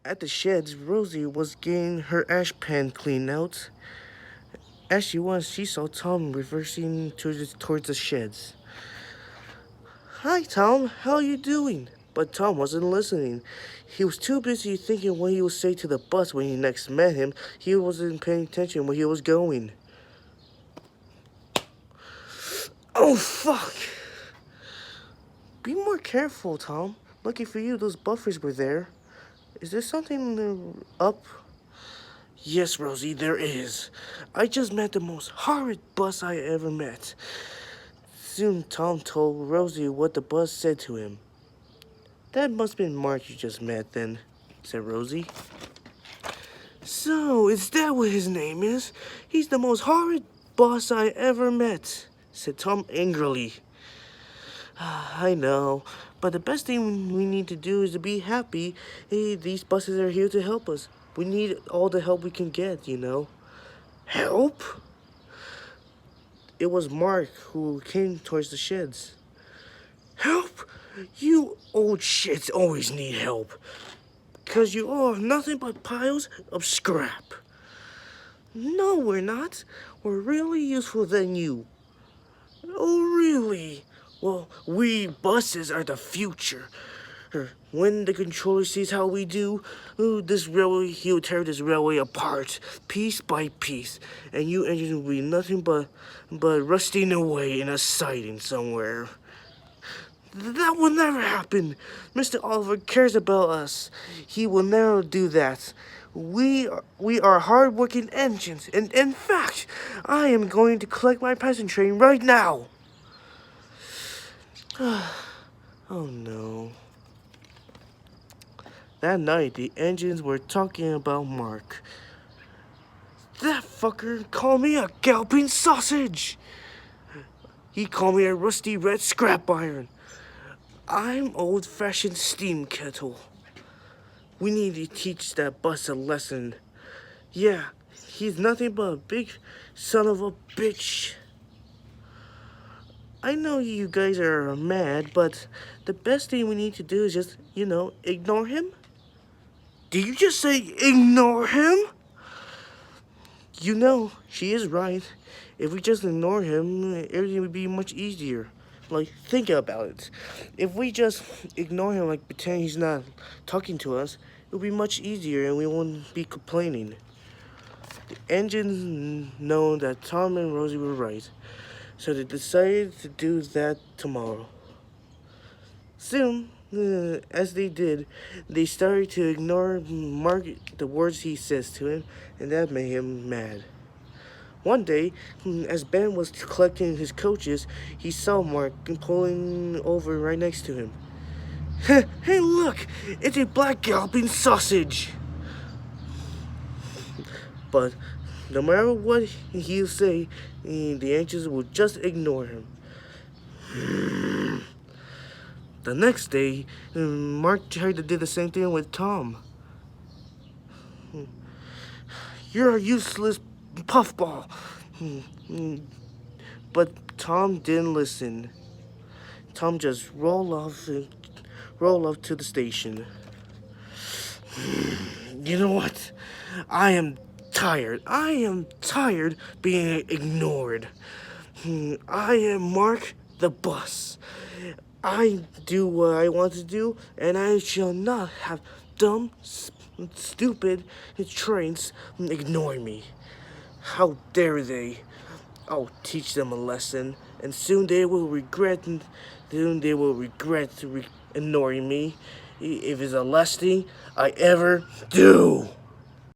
At the sheds, Rosie was getting her ash pan cleaned out. As she was, she saw Tom reversing towards the sheds. Hi, Tom. How are you doing? But Tom wasn't listening. He was too busy thinking what he would say to the bus when he next met him. He wasn't paying attention where he was going. Oh, fuck! Be more careful, Tom. Lucky for you, those buffers were there. Is there something up? Yes, Rosie, there is. I just met the most horrid bus I ever met. Soon Tom told Rosie what the bus said to him. That must have been Mark you just met then, said Rosie. So, is that what his name is? He's the most horrid boss I ever met, said Tom angrily. I know, but the best thing we need to do is to be happy. Hey, these buses are here to help us. We need all the help we can get, you know. Help? It was Mark who came towards the sheds. Help? You old shits always need help. 'Cause you all are nothing but piles of scrap. No, we're not. We're really useful than you. Oh, really? Well, we buses are the future. When the controller sees how we do, this railway, he'll tear this railway apart, piece by piece, and you engines will be nothing but rusting away in a siding somewhere. That will never happen. Mr. Oliver cares about us. He will never do that. We are hard-working engines, and in fact, I am going to collect my passenger train right now. Oh no. That night, the engines were talking about Mark. That fucker called me a galloping sausage. He called me a rusty red scrap iron. I'm old-fashioned steam kettle. We need to teach that bus a lesson. Yeah, he's nothing but a big son of a bitch. I know you guys are mad, but the best thing we need to do is just, ignore him. Did you just say ignore him? She is right. If we just ignore him, everything would be much easier. Like, think about it. If we just ignore him, like pretend he's not talking to us, it would be much easier and we won't be complaining. The engines know that Tom and Rosie were right, so they decided to do that tomorrow. Soon, as they did, they started to ignore Mark, the words he says to him, and that made him mad. One day, as Ben was collecting his coaches, he saw Mark pulling over right next to him. Hey, look! It's a black galloping sausage! But no matter what he'll say, the angels will just ignore him. The next day, Mark tried to do the same thing with Tom. You're a useless puffball. But Tom didn't listen. Tom just rolled off to the station. You know what? I am tired. I am tired being ignored. I am Mark the bus. I do what I want to do, and I shall not have dumb, stupid trains ignore me. How dare they? I'll teach them a lesson, and soon they will regret ignoring me if it's the last thing I ever do.